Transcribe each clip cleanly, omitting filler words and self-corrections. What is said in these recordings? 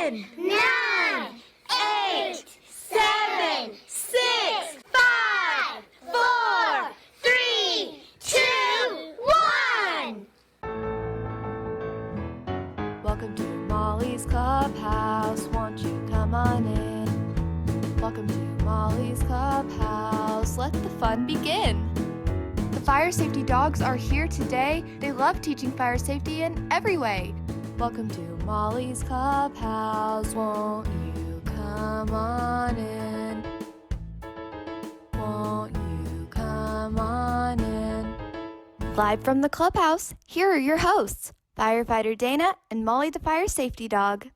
10, 9, 8, 7, 6, 5, 4, 3, 2, 1. Welcome to Molly's Clubhouse. Won't you come on in? Welcome to Molly's Clubhouse. Let the fun begin. The fire safety dogs are here today. They love teaching fire safety in every way. Welcome to Molly's Clubhouse. Won't you come on in? Won't you come on in? Live from the clubhouse, here are your hosts, Firefighter Dana and Molly the Fire Safety Dog.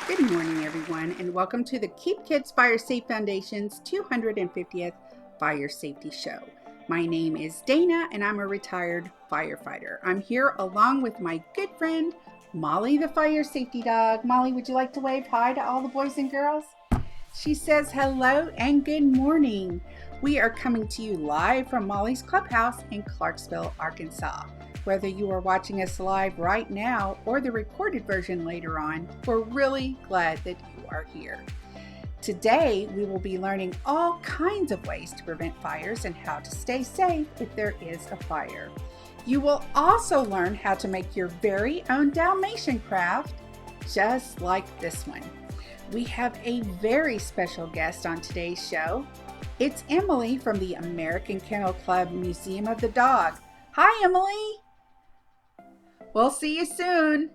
Good morning, everyone, and welcome to the Keep Kids Fire Safe Foundation's 250th Fire Safety Show. My name is Dana, and I'm a retired firefighter. I'm here along with my good friend, Molly the Fire Safety Dog. Molly, would you like to wave hi to all the boys and girls? She says hello and good morning. We are coming to you live from Molly's Clubhouse in Clarksville, Arkansas. Whether you are watching us live right now or the recorded version later on, we're really glad that you are here. Today, we will be learning all kinds of ways to prevent fires and how to stay safe if there is a fire. You will also learn how to make your very own Dalmatian craft, just like this one. We have a very special guest on today's show. It's Emily from the American Kennel Club Museum of the Dog. Hi, Emily. We'll see you soon.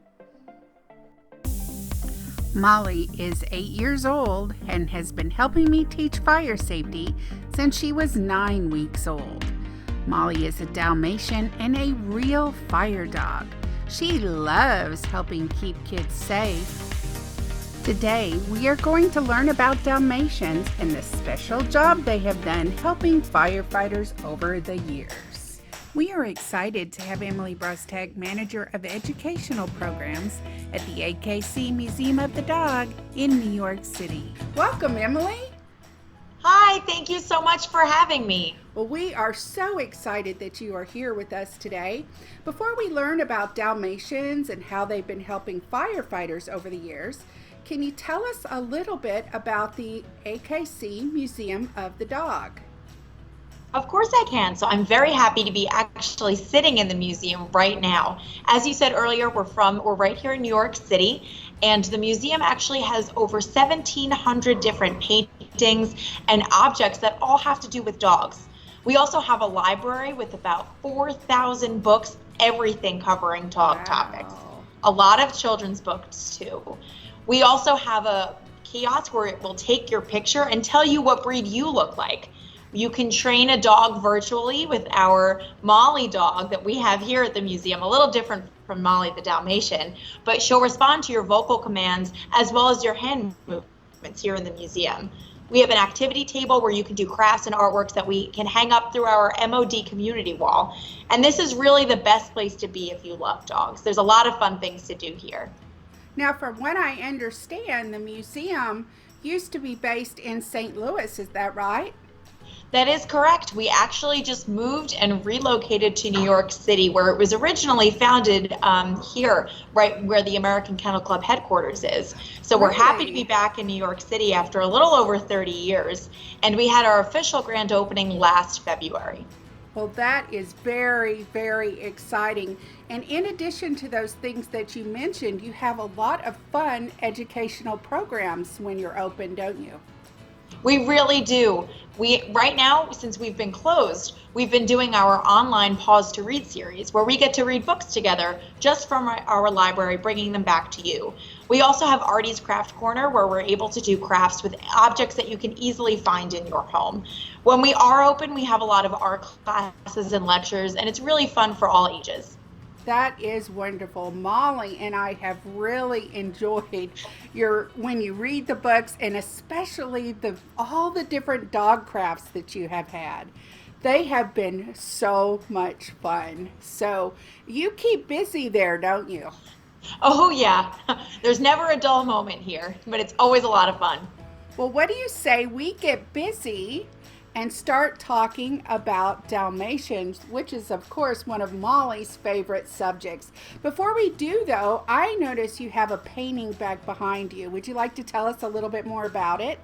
Molly is 8 years old and has been helping me teach fire safety since she was 9 weeks old. Molly is a Dalmatian and a real fire dog. She loves helping keep kids safe. Today, we are going to learn about Dalmatians and the special job they have done helping firefighters over the years. We are excited to have Emily Brostek, Manager of Educational Programs at the AKC Museum of the Dog in New York City. Welcome, Emily. Hi, thank you so much for having me. Well, we are so excited that you are here with us today. Before we learn about Dalmatians and how they've been helping firefighters over the years, can you tell us a little bit about the AKC Museum of the Dog? Of course I can. So I'm very happy to be actually sitting in the museum right now. As you said earlier, we're right here in New York City, and the museum actually has over 1,700 different paintings and objects that all have to do with dogs. We also have a library with about 4,000 books, everything covering dog topics. A lot of children's books too. We also have a kiosk where it will take your picture and tell you what breed you look like. You can train a dog virtually with our Molly dog that we have here at the museum, a little different from Molly the Dalmatian, but she'll respond to your vocal commands as well as your hand movements here in the museum. We have an activity table where you can do crafts and artworks that we can hang up through our MOD community wall. And this is really the best place to be if you love dogs. There's a lot of fun things to do here. Now, from what I understand, the museum used to be based in St. Louis, is that right? That is correct. We actually just moved and relocated to New York City, where it was originally founded here, right where the American Kennel Club headquarters is. So we're happy to be back in New York City after a little over 30 years. And we had our official grand opening last February. Well, that is very, very exciting. And in addition to those things that you mentioned, you have a lot of fun educational programs when you're open, don't you? We really do. Right now, since we've been closed, we've been doing our online Pause to Read series where we get to read books together just from our library, bringing them back to you. We also have Artie's Craft Corner where we're able to do crafts with objects that you can easily find in your home. When we are open, we have a lot of art classes and lectures, and it's really fun for all ages. That is wonderful. Molly and I have really enjoyed when you read the books, and especially all the different dog crafts that you have had. They have been so much fun. So you keep busy there, don't you? Oh yeah, there's never a dull moment here, but it's always a lot of fun. Well, what do you say we get busy and start talking about Dalmatians, which is, of course, one of Molly's favorite subjects. Before we do, though, I notice you have a painting back behind you. Would you like to tell us a little bit more about it?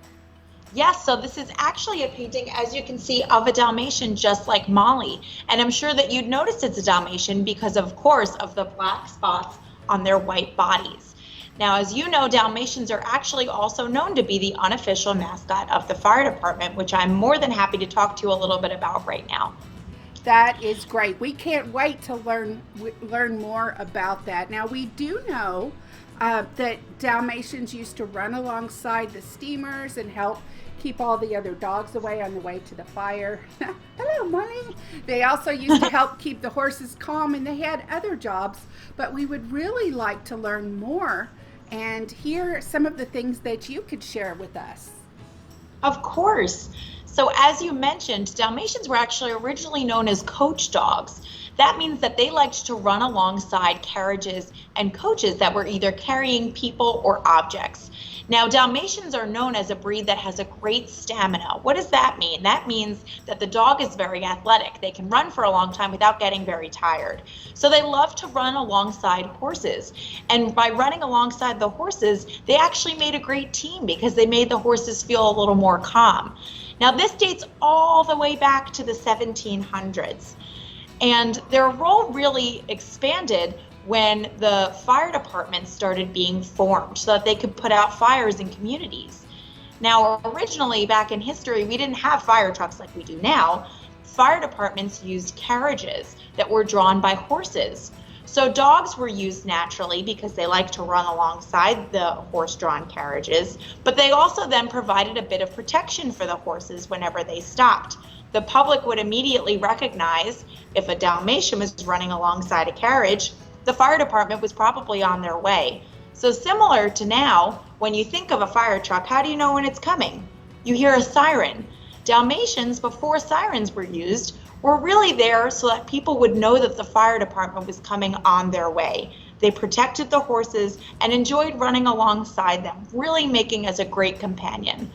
Yes, so this is actually a painting, as you can see, of a Dalmatian just like Molly. And I'm sure that you'd notice it's a Dalmatian because, of course, of the black spots on their white bodies. Now, as you know, Dalmatians are actually also known to be the unofficial mascot of the fire department, which I'm more than happy to talk to you a little bit about right now. That is great. We can't wait to learn more about that. Now, we do know that Dalmatians used to run alongside the steamers and help keep all the other dogs away on the way to the fire. Hello, Molly. They also used to help keep the horses calm, and they had other jobs, but we would really like to learn more and hear some of the things that you could share with us. Of course. So as you mentioned, Dalmatians were actually originally known as coach dogs. That means that they liked to run alongside carriages and coaches that were either carrying people or objects. Now, Dalmatians are known as a breed that has a great stamina. What does that mean? That means that the dog is very athletic. They can run for a long time without getting very tired. So they love to run alongside horses. And by running alongside the horses, they actually made a great team because they made the horses feel a little more calm. Now, this dates all the way back to the 1700s. And their role really expanded when the fire departments started being formed so that they could put out fires in communities. Now, originally, back in history, we didn't have fire trucks like we do now. Fire departments used carriages that were drawn by horses. So dogs were used naturally because they like to run alongside the horse-drawn carriages, but they also then provided a bit of protection for the horses whenever they stopped. The public would immediately recognize if a Dalmatian was running alongside a carriage, the fire department was probably on their way. So similar to now, when you think of a fire truck, how do you know when it's coming? You hear a siren. Dalmatians, before sirens were used, were really there so that people would know that the fire department was coming on their way. They protected the horses and enjoyed running alongside them, really making us a great companion.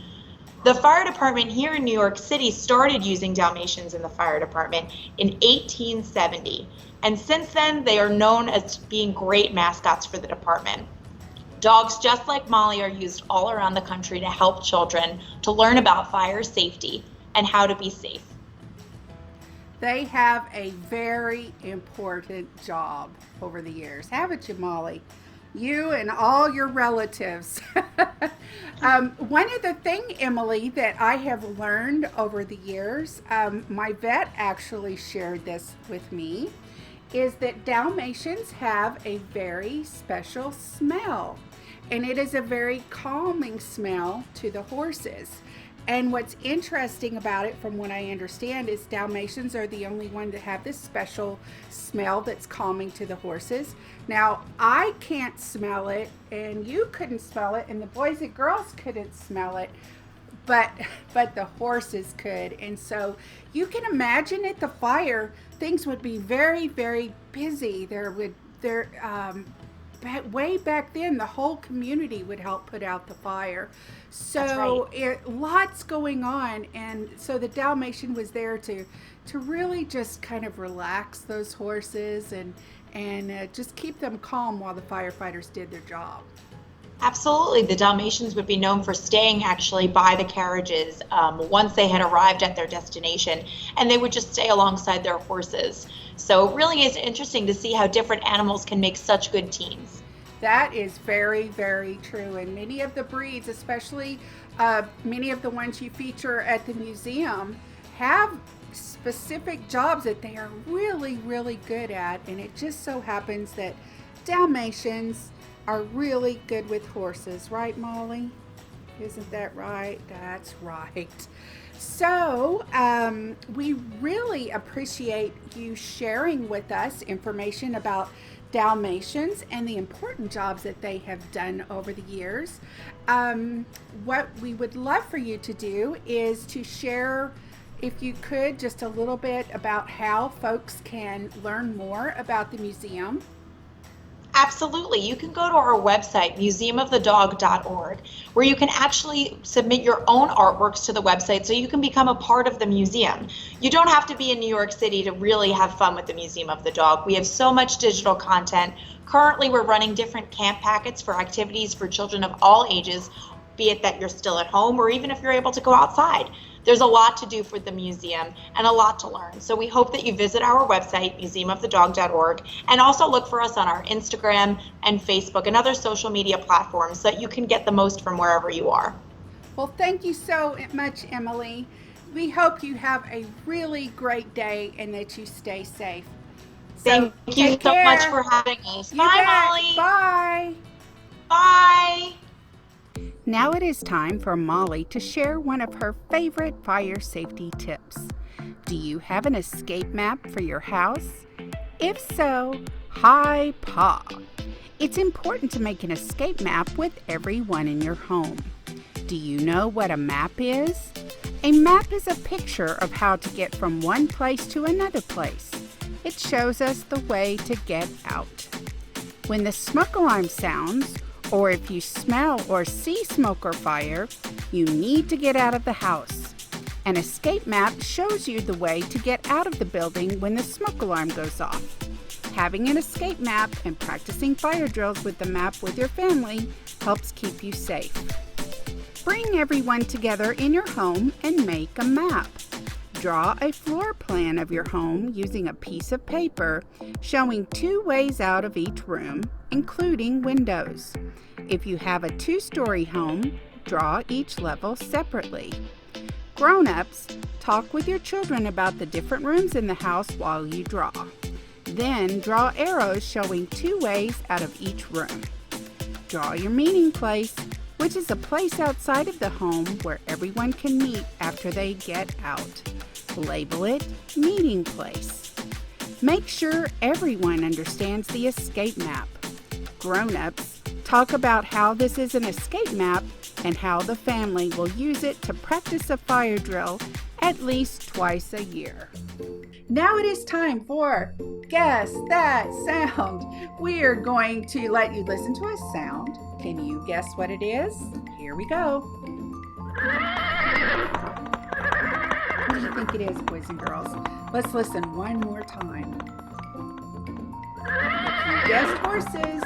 The fire department here in New York City started using Dalmatians in the fire department in 1870. And since then, they are known as being great mascots for the department. Dogs just like Molly are used all around the country to help children to learn about fire safety and how to be safe. They have a very important job over the years, haven't you, Molly? You and all your relatives. One of the things, Emily, that I have learned over the years, my vet actually shared this with me, is that Dalmatians have a very special smell, and it is a very calming smell to the horses. And what's interesting about it, from what I understand, is Dalmatians are the only one that have this special smell that's calming to the horses. Now, I can't smell it, and you couldn't smell it, and the boys and girls couldn't smell it, but the horses could. And so you can imagine at the fire, things would be very, very busy. Way back then, the whole community would help put out the fire. So lots going on, and so the Dalmatian was there to really just kind of relax those horses and just keep them calm while the firefighters did their job. Absolutely. The Dalmatians would be known for staying actually by the carriages once they had arrived at their destination, and they would just stay alongside their horses. So it really is interesting to see how different animals can make such good teams. That is very, very true. And many of the breeds, especially many of the ones you feature at the museum, have specific jobs that they are really, really good at. And it just so happens that Dalmatians are really good with horses, right, Molly? Isn't that right? That's right. So we really appreciate you sharing with us information about Dalmatians and the important jobs that they have done over the years. What we would love for you to do is to share, if you could, just a little bit about how folks can learn more about the museum. Absolutely. You can go to our website, museumofthedog.org, where you can actually submit your own artworks to the website so you can become a part of the museum. You don't have to be in New York City to really have fun with the Museum of the Dog. We have so much digital content. Currently, we're running different camp packets for activities for children of all ages, be it that you're still at home or even if you're able to go outside. There's a lot to do for the museum and a lot to learn. So we hope that you visit our website, museumofthedog.org, and also look for us on our Instagram and Facebook and other social media platforms so that you can get the most from wherever you are. Well, thank you so much, Emily. We hope you have a really great day and that you stay safe. Thank you so much for having us. Bye, Molly. Bye. Bye. Now it is time for Molly to share one of her favorite fire safety tips. Do you have an escape map for your house? If so, hi paw. It's important to make an escape map with everyone in your home. Do you know what a map is? A map is a picture of how to get from one place to another place. It shows us the way to get out. When the smoke alarm sounds, or if you smell or see smoke or fire, you need to get out of the house. An escape map shows you the way to get out of the building when the smoke alarm goes off. Having an escape map and practicing fire drills with the map with your family helps keep you safe. Bring everyone together in your home and make a map. Draw a floor plan of your home using a piece of paper showing 2 ways out of each room, including windows. If you have a 2-story home, draw each level separately. Grown-ups, talk with your children about the different rooms in the house while you draw. Then draw arrows showing 2 ways out of each room. Draw your meeting place, which is a place outside of the home where everyone can meet after they get out. Label it Meeting Place. Make sure everyone understands the escape map. Grown-ups, talk about how this is an escape map and how the family will use it to practice a fire drill at least twice a year. Now it is time for Guess That Sound. We are going to let you listen to a sound. Can you guess what it is? Here we go. What do you think it is, boys and girls? Let's listen one more time. If you guessed horses,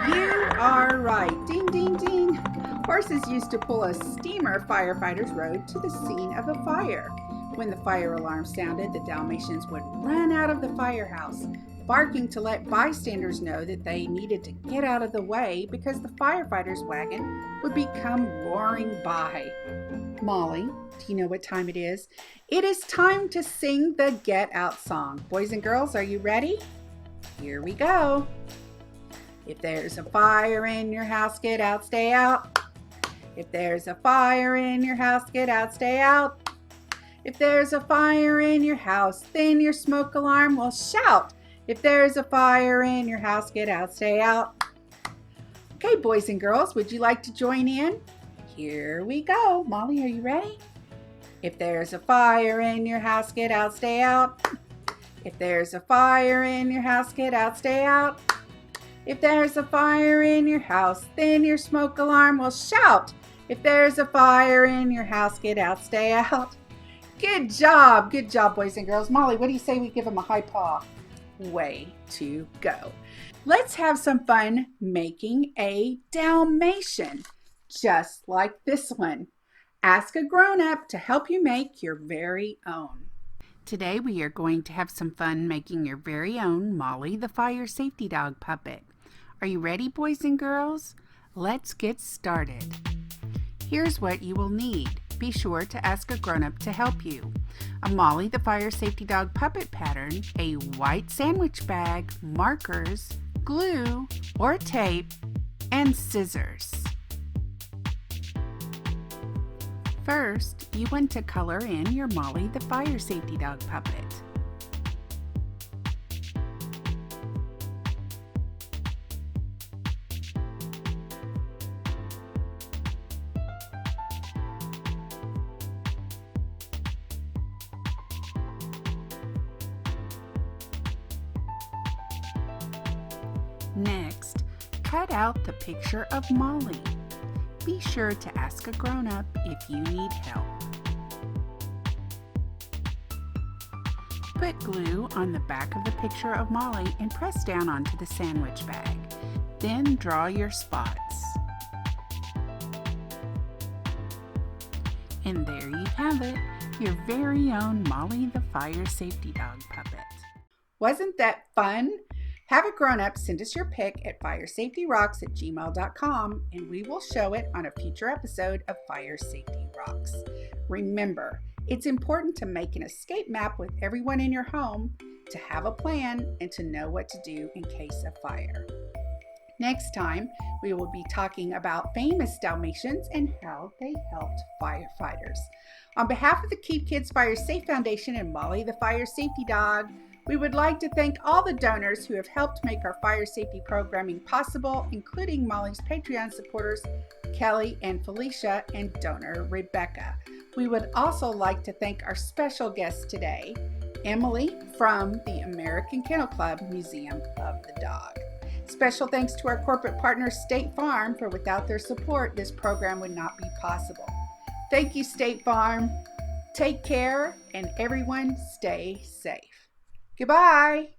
you are right. Ding, ding, ding. Horses used to pull a steamer firefighters rode to the scene of a fire. When the fire alarm sounded, the Dalmatians would run out of the firehouse, barking to let bystanders know that they needed to get out of the way because the firefighters' wagon would become roaring by. Molly, do you know what time it is? It is time to sing the Get Out song. Boys and girls, are you ready? Here we go. If there's a fire in your house, get out, stay out. If there's a fire in your house, get out, stay out. If there's a fire in your house, then your smoke alarm will shout. If there's a fire in your house, get out, stay out. Okay, boys and girls, would you like to join in? Here we go. Molly, are you ready? If there's a fire in your house, get out, stay out. If there's a fire in your house, get out, stay out. If there's a fire in your house, then your smoke alarm will shout. If there's a fire in your house, get out, stay out. Good job, boys and girls. Molly, what do you say we give them a high paw? Way to go. Let's have some fun making a Dalmatian, just like this one. Ask a grown-up to help you make your very own. Today we are going to have some fun making your very own Molly the Fire Safety Dog puppet. Are you ready, boys and girls? Let's get started. Here's what you will need. Be sure to ask a grown-up to help you. A Molly the Fire Safety Dog puppet pattern, a white sandwich bag, markers, glue or tape, and scissors. First, you want to color in your Molly the Fire Safety Dog puppet. Next, cut out the picture of Molly. Be sure to ask a grown-up if you need help. Put glue on the back of the picture of Molly and press down onto the sandwich bag. Then draw your spots. And there you have it, your very own Molly the Fire Safety Dog puppet. Wasn't that fun? Have a grown-up send us your pic at firesafetyrocks@gmail.com and we will show it on a future episode of Fire Safety Rocks. Remember, it's important to make an escape map with everyone in your home, to have a plan, and to know what to do in case of fire. Next time, we will be talking about famous Dalmatians and how they helped firefighters. On behalf of the Keep Kids Fire Safe Foundation and Molly the Fire Safety Dog, we would like to thank all the donors who have helped make our fire safety programming possible, including Molly's Patreon supporters, Kelly and Felicia, and donor Rebecca. We would also like to thank our special guest today, Emily from the American Kennel Club Museum of the Dog. Special thanks to our corporate partner, State Farm, for without their support, this program would not be possible. Thank you, State Farm. Take care, and everyone stay safe. Goodbye.